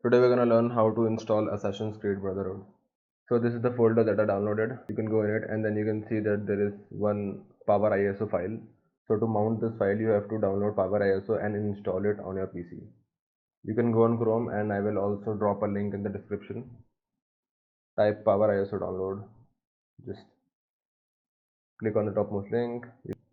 Today we're gonna learn how to install Assassin's Creed Brotherhood. So this is the folder that I downloaded. You can go in it and then you can see that there is one Power ISO file. So to mount this file you have to download Power ISO and install it on your PC. You can go on Chrome and I will also drop a link in the description. Type Power ISO download. Just click on the topmost link.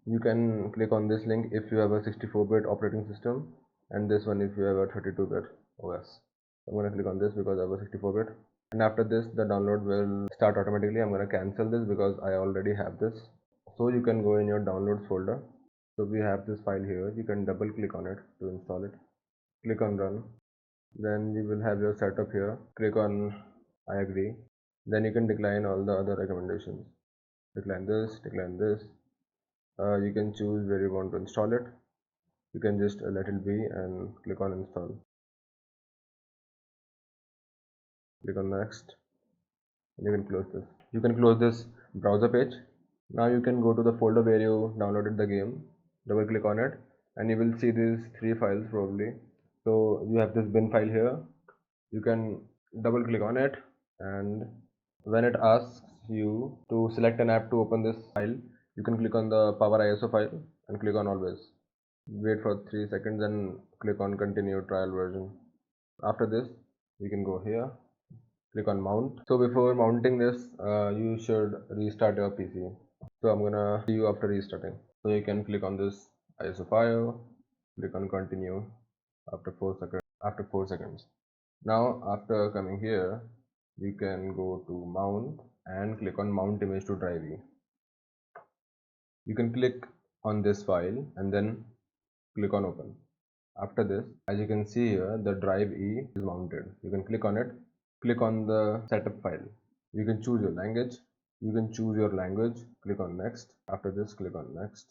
You can click on this link if you have a 64-bit operating system and this one if you have a 32-bit OS. I'm going to click on this because I have a 64-bit. And after this the download will start automatically. I'm going to cancel this because I already have this. So you can go in your downloads folder. So we have this file here. You can double click on it to install it. Click on run. Then you will have your setup here. Click on I agree. Then you can decline all the other recommendations. Decline this, decline this. You can choose where you want to install it. You can just let it be and click on install. Click on next and you can close this. You can close this browser page. Now you can go to the folder where you downloaded the game, double click on it and you will see these three files probably. So you have this bin file here. You can double click on it and when it asks you to select an app to open this file, you can click on the Power ISO file and click on always. Wait for 3 seconds and click on continue trial version. After this you can go here, click on mount. So before mounting this you should restart your PC. So I'm gonna see you after restarting. So you can click on this ISO file, click on continue after 4 seconds. Now after coming here you can go to mount and click on mount image to drive E. You can click on this file and then click on open. After this, as you can see here, the drive E is mounted. You can click on it, click on the setup file. You can choose your language. Click on next. After this, click on next.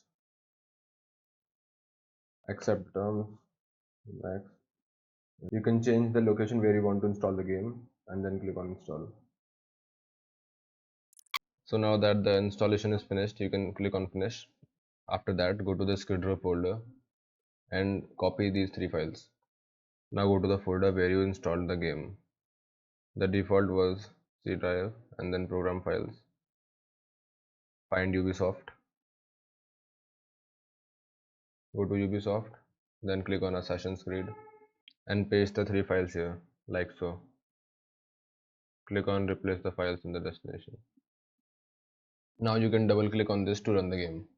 Accept terms, next. You can change the location where you want to install the game and then click on install. So now that the installation is finished, you can click on finish. After that, go to the Skid Row folder and copy these three files. Now go to the folder where you installed the game. The default was C drive and then program files. Find Ubisoft. Go to Ubisoft, then click on Assassin's Creed and paste the three files here, like so. Click on replace the files in the destination. Now you can double click on this to run the game.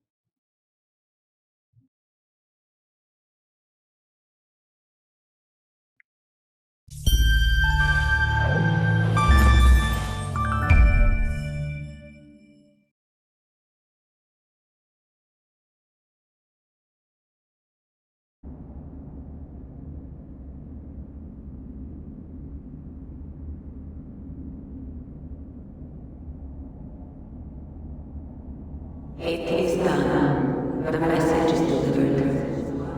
It is done. The message is delivered.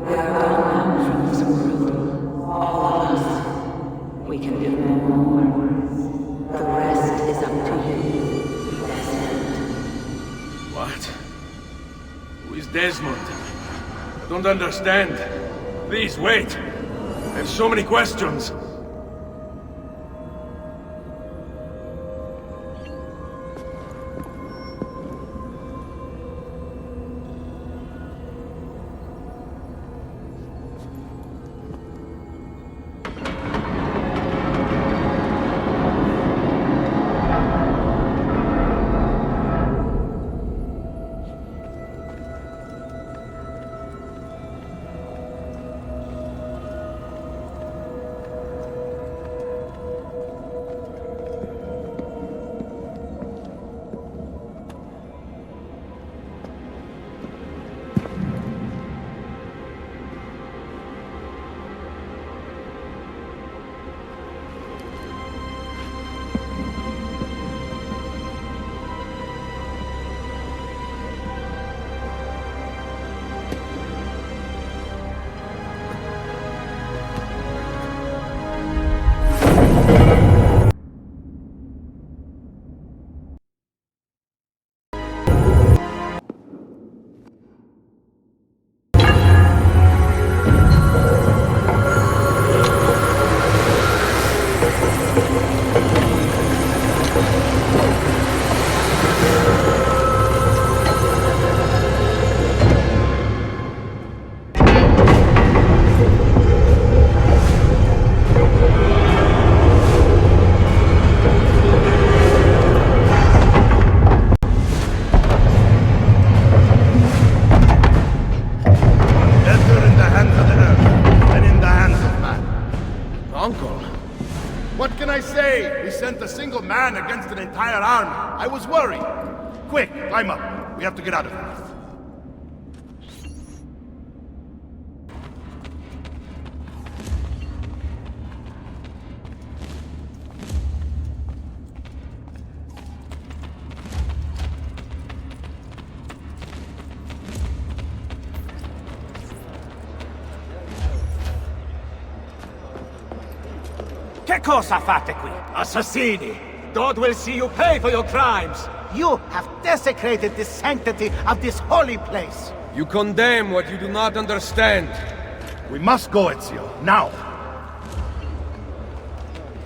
We are gone now from this world. All of us. We can do no more. The rest is up to you, Desmond. What? Who is Desmond? I don't understand. Please, wait. I have so many questions. What can I say? We sent a single man against an entire army. I was worried. Quick, climb up. We have to get out of here. Che cosa fate qui? Assassini! God will see you pay for your crimes! You have desecrated the sanctity of this holy place! You condemn what you do not understand. We must go, Ezio. Now!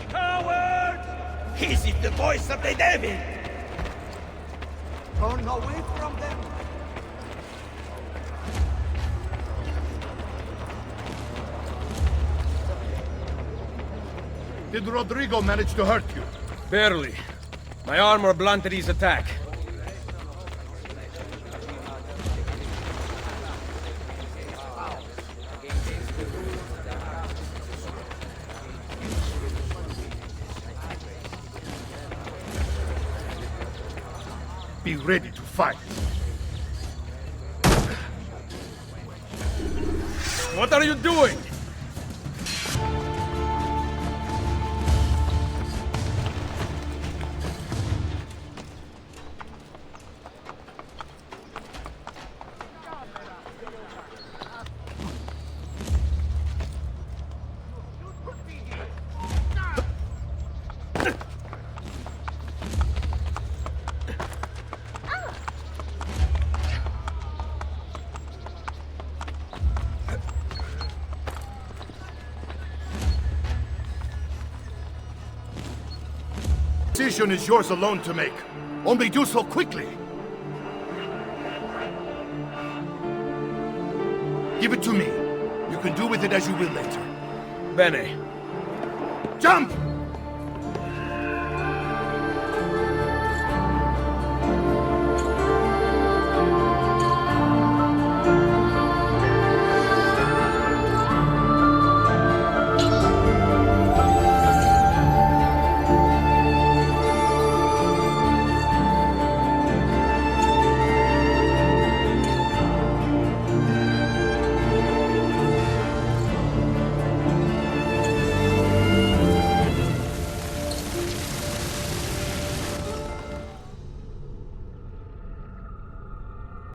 Coward! His is the voice of the devil! Turn away from them! Did Rodrigo manage to hurt you? Barely. My armor blunted his attack. Be ready to fight. What are you doing? Decision is yours alone to make. Only do so quickly. Give it to me. You can do with it as you will later. Bene. Jump!